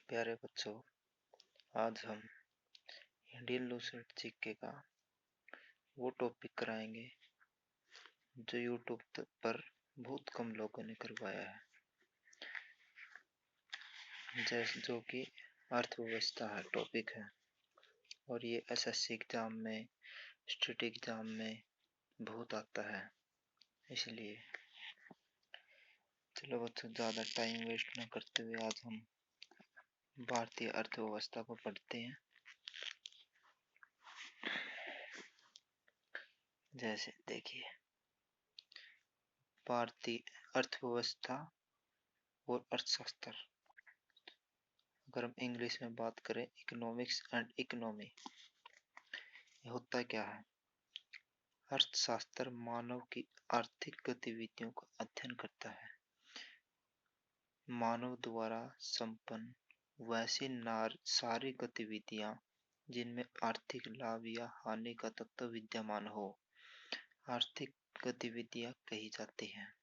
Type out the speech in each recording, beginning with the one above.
प्यारे बच्चों, आज हम इंडियन लूसेंट जीके का वो टॉपिक कराएंगे जो यूट्यूब पर बहुत कम लोगों ने करवाया है, जैसे जो कि अर्थव्यवस्था है टॉपिक है। और ये एसएससी एग्जाम में, स्टेट एग्जाम में बहुत आता है। इसलिए चलो बच्चों, ज़्यादा टाइम वेस्ट न करते हुए आज हम भारतीय अर्थव्यवस्था को पढ़ते हैं। जैसे देखिए, भारतीय अर्थव्यवस्था और अर्थशास्त्र, अगर हम इंग्लिश में बात करें, इकोनॉमिक्स एंड इकोनॉमी, ये होता क्या है? अर्थशास्त्र मानव की आर्थिक गतिविधियों का अध्ययन करता है। मानव द्वारा संपन्न वैसी सारी गतिविधियां जिनमें आर्थिक लाभ या हानि का तत्व विद्यमान हो, आर्थिक गतिविधियां कही जाती हैं।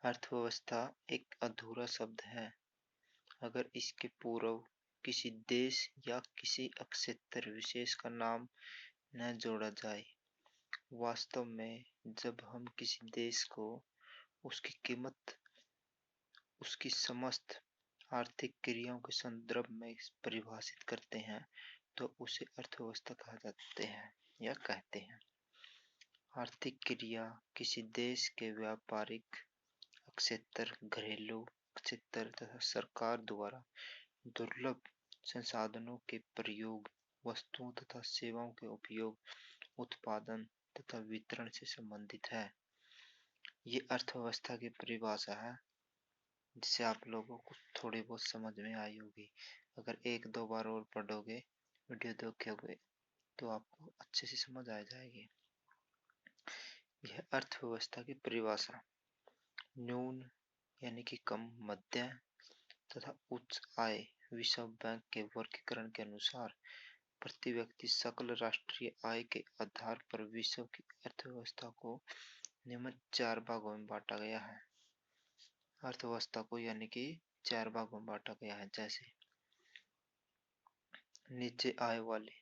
अर्थव्यवस्था एक अधूरा शब्द है अगर इसके पूर्व किसी देश या किसी क्षेत्र विशेष का नाम न जोड़ा जाए। वास्तव में जब हम किसी देश को उसकी कीमत, उसकी समस्त आर्थिक क्रियाओं के संदर्भ में परिभाषित करते हैं तो उसे अर्थव्यवस्था कहा जाते हैं या कहते हैं। आर्थिक क्रिया किसी देश के व्यापारिक क्षेत्र, घरेलू क्षेत्र तथा सरकार द्वारा दुर्लभ संसाधनों के प्रयोग, वस्तुओं तथा सेवाओं के उपयोग, उत्पादन तथा वितरण से संबंधित है। ये अर्थव्यवस्था की परिभाषा है, जिससे आप लोगों को थोड़ी बहुत समझ में आई होगी। अगर एक दो बार और पढ़ोगे, वीडियो देखोगे, तो आपको अच्छे से समझ आ जाएगी। यह अर्थव्यवस्था की परिभाषा न्यून यानी कि कम, मध्य तथा उच्च आय विश्व बैंक के वर्गीकरण के अनुसार प्रति व्यक्ति सकल राष्ट्रीय आय के आधार पर विश्व की अर्थव्यवस्था को निम्न 4 भागों में बांटा गया है। अर्थव्यवस्था को यानी कि 4 भागों में बांटा गया है। जैसे नीचे आय वाले,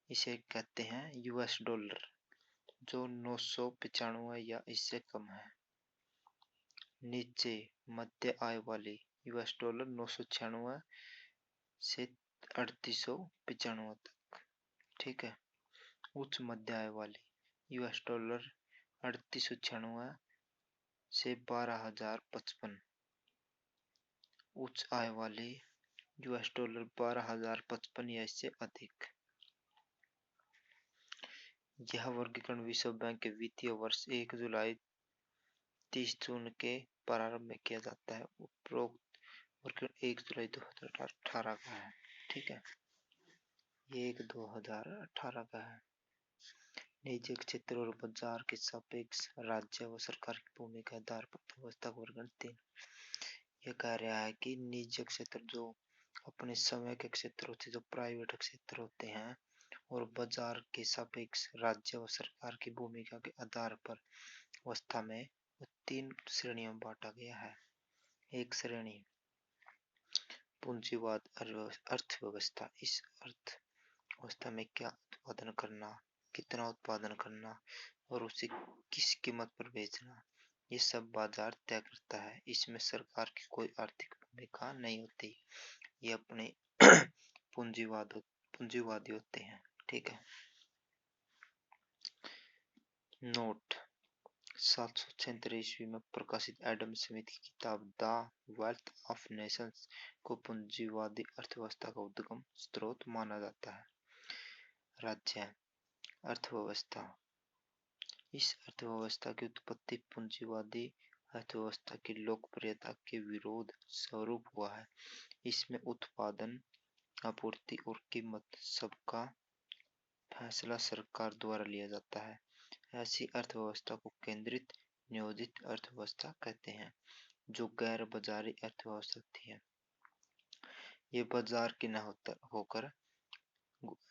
इसे कहते हैं यूएस डॉलर, जो 995 या इससे कम है। नीचे मध्य आय वाली यूएस डॉलर 996 से 3895 तक, ठीक है। उच्च मध्य आय वाली यूएस डॉलर 3896 से 12055। उच्च आय वाली यूएस डॉलर 12055 या इससे अधिक। यह वर्गीकरण विश्व बैंक के वित्तीय वर्ष 1 जुलाई 30 जून के प्रारंभ में किया जाता है। उपरोक्त वर्गीकरण 1 जुलाई 2018 का है, ठीक है। ये 2018 का है। निजी क्षेत्र और बाजार के सापेक्ष राज्य व सरकार की भूमिका के आधार पर अर्थव्यवस्था का वर्गीकरण 3। यह कह रहा है कि निजी क्षेत्र जो अपने समय के क्षेत्र होते, जो प्राइवेट क्षेत्र होते हैं, और बाजार के सापेक्ष राज्य व सरकार की भूमिका के आधार पर अवस्था में 3 श्रेणियों में बांटा गया है। एक श्रेणी पूंजीवाद अर्थव्यवस्था। इस अर्थव्यवस्था में क्या उत्पादन करना, कितना उत्पादन करना और उसे किस कीमत पर बेचना, ये सब बाजार तय करता है। इसमें सरकार की कोई आर्थिक भूमिका नहीं होती। ये अपने पूंजीवादी होते हैं, ठीक है। नोट 736 ईस्वी में प्रकाशित एडम स्मिथ की किताब द वेल्थ ऑफ नेशंस को पूंजीवादी अर्थव्यवस्था का उद्गम स्रोत माना जाता है। राज्य अर्थव्यवस्था। इस अर्थव्यवस्था की उत्पत्ति पूंजीवादी अर्थव्यवस्था की लोकप्रियता के विरोध स्वरूप हुआ है। इसमें उत्पादन, आपूर्ति और कीमत सबका फैसला सरकार द्वारा लिया जाता है। ऐसी अर्थव्यवस्था को केंद्रित नियोजित अर्थव्यवस्था कहते हैं, जो गैर बाजारी अर्थव्यवस्था होती है। ये बाजार की न होकर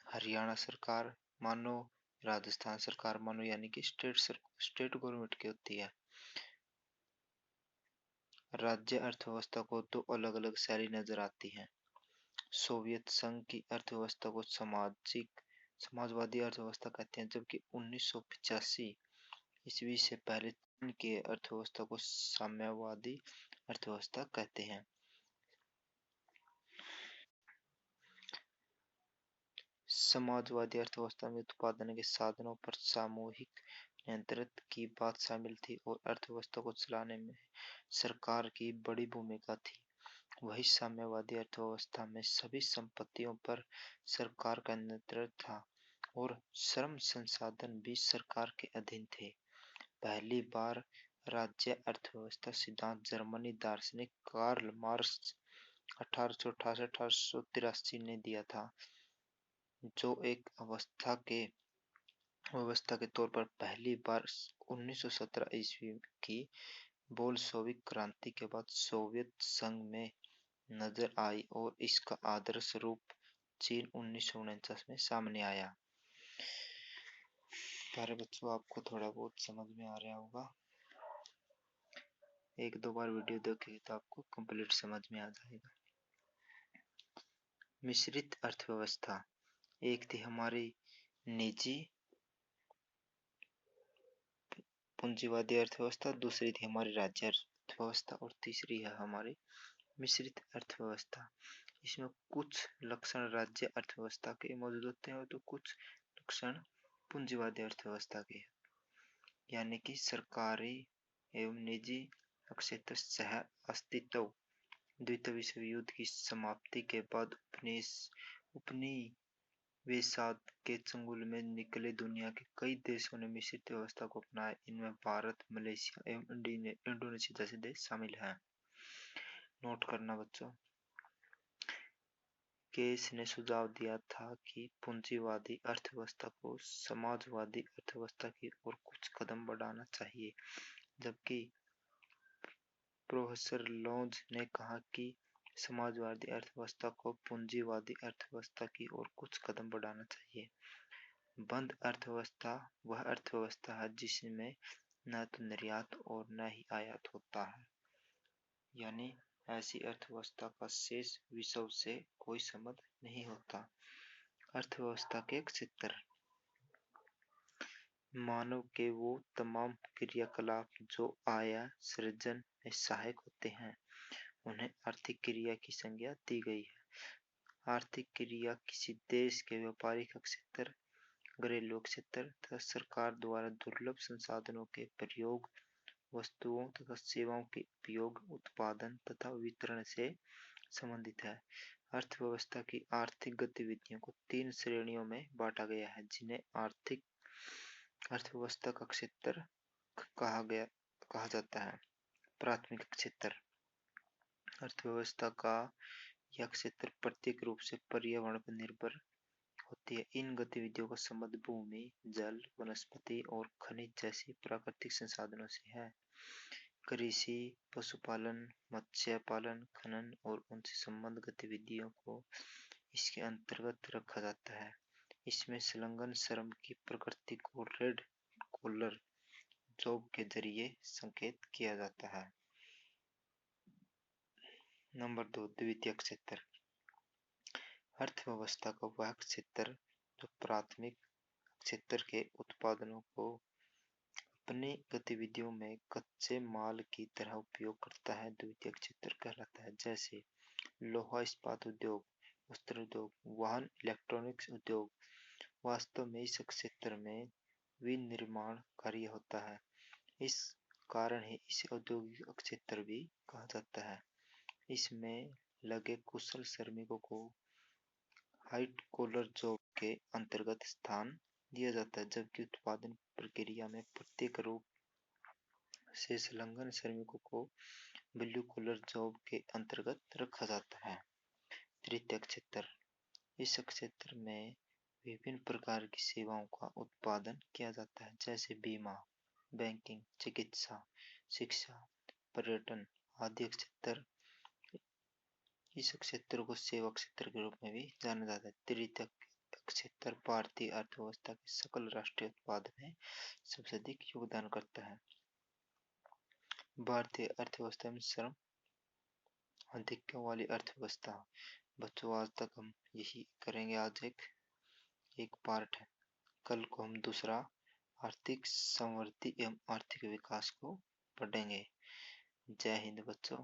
हरियाणा सरकार मानो, राजस्थान सरकार मानो, यानी कि स्टेट गवर्नमेंट की होती है। राज्य अर्थव्यवस्था को दो अलग अलग शैली नजर आती है। सोवियत संघ की अर्थव्यवस्था को समाजवादी अर्थव्यवस्था कहते हैं, जबकि 1985 ईस्वी से पहले चीन की अर्थव्यवस्था को साम्यवादी अर्थव्यवस्था कहते हैं। समाजवादी अर्थव्यवस्था में उत्पादन के साधनों पर सामूहिक नियंत्रण की बात शामिल थी और अर्थव्यवस्था को चलाने में सरकार की बड़ी भूमिका थी। वही साम्यवादी अर्थव्यवस्था में सभी संपत्तियों पर सरकार का नियंत्रण था और श्रम संसाधन भी सरकार के अधीन थे। पहली बार राज्य अर्थव्यवस्था सिद्धांत जर्मनी दार्शनिक कार्ल मार्क्स 1888-1883 ने दिया था, जो एक व्यवस्था के तौर पर पहली बार 1917 ईस्वी की बोल्शेविक क्रांति के बाद सोवियत संघ में नजर आई और इसका आदर्श रूप चीन 1949 में सामने आया। प्यारे बच्चों, आपको थोड़ा बहुत समझ में आ रहा होगा। एक दो बार वीडियो देखेंगे तो आपको कंप्लीट समझ में आ जाएगा। मिश्रित अर्थव्यवस्था, एक थी हमारी निजी पूंजीवादी अर्थव्यवस्था, दूसरी थी हमारी राज्य अर्थव्यवस्था और तीसरी है हमारी मिश्रित अर्थव्यवस्था। इसमें कुछ लक्षण राज्य अर्थव्यवस्था के मौजूद होते हैं तो कुछ लक्षण पूंजीवादी अर्थव्यवस्था के, यानी कि सरकारी एवं निजी क्षेत्र सह अस्तित्व। द्वितीय विश्व युद्ध की समाप्ति के बाद उपनिवेशवाद के चंगुल में निकले दुनिया के कई देशों ने मिश्रित व्यवस्था को अपनाया। इनमें भारत, मलेशिया एवं इंडोनेशिया जैसे देश शामिल हैं। नोट करना बच्चों। केस ने सुझाव दिया था कि पूंजीवादी अर्थव्यवस्था को समाजवादी अर्थव्यवस्था की ओर कुछ कदम बढ़ाना चाहिए, जबकि प्रोफेसर लॉन्ज ने कहा कि समाजवादी अर्थव्यवस्था को पूंजीवादी अर्थव्यवस्था की ओर कुछ कदम बढ़ाना चाहिए। बंद अर्थव्यवस्था वह अर्थव्यवस्था है जिसमें न तो निर्यात और न ही आयात होता है, यानी ऐसी अर्थव्यवस्था का शेष विश्व से कोई संबंध नहीं होता। अर्थव्यवस्था के क्षेत्र, मानव के वो तमाम क्रियाकलाप जो आय सृजन में सहायक होते हैं, उन्हें आर्थिक क्रिया की संज्ञा दी गई है। आर्थिक क्रिया किसी देश के व्यापारिक क्षेत्र, घरेलू क्षेत्र तथा सरकार द्वारा दुर्लभ संसाधनों के प्रयोग, वस्तुओं तथा सेवाओं के उपयोग, उत्पादन तथा वितरण से संबंधित है। अर्थव्यवस्था की आर्थिक गतिविधियों को तीन श्रेणियों में बांटा गया है, जिन्हें आर्थिक अर्थव्यवस्था का क्षेत्र कहा जाता है। प्राथमिक क्षेत्र, अर्थव्यवस्था का यह क्षेत्र प्रत्येक रूप से पर्यावरण पर निर्भर होती है। इन गतिविधियों का संबंध भूमि, जल, वनस्पति और खनिज जैसी प्राकृतिक संसाधनों से है। कृषि, पशुपालन, मत्स्य पालन, खनन और उनसे संबद्ध गतिविधियों को इसके अंतर्गत रखा जाता है। इसमें संलग्न श्रम की प्रकृति को रेड कॉलर जॉब के जरिए संकेत किया जाता है। नंबर 2, द्वितीय क्षेत्र, अर्थव्यवस्था का वह क्षेत्र जो प्राथमिक क्षेत्र के उत्पादनों को अपनी गतिविधियों में कच्चे माल की तरह उपयोग करता है, द्वितीय क्षेत्र कहलाता है। जैसे लोहा इस्पात उद्योग, वस्त्र उद्योग, वाहन, इलेक्ट्रॉनिक्स उद्योग। वास्तव में इस क्षेत्र में विनिर्माण कार्य होता है, इस कारण ही इसे औद्योगिक क्षेत्र भी कहा जाता है। इसमें लगे कुशल श्रमिकों को व्हाइट कॉलर जॉब के अंतर्गत स्थान दिया जाता है, जबकि उत्पादन प्रक्रिया में प्रत्येक रूप से संलग्न श्रमिकों को ब्लू कॉलर जॉब के अंतर्गत रखा जाता है। तृतीय क्षेत्र, इस क्षेत्र में विभिन्न प्रकार की सेवाओं का उत्पादन किया जाता है, जैसे बीमा, बैंकिंग, चिकित्सा, शिक्षा, पर्यटन आदि क्षेत्र। इस क्षेत्र को सेवा क्षेत्र के रूप में भी जाना जाता है। तृतीय क्षेत्र भारतीय अर्थव्यवस्था के सकल राष्ट्रीय उत्पाद में सबसे अधिक योगदान करता है। भारतीय अर्थव्यवस्था में श्रम आधिक्य वाली अर्थव्यवस्था। बच्चों आज तक हम यही करेंगे, आज एक एक पार्ट है, कल को हम दूसरा आर्थिक समृद्धि एवं आर्थिक विकास को पढ़ेंगे। जय हिंद बच्चों।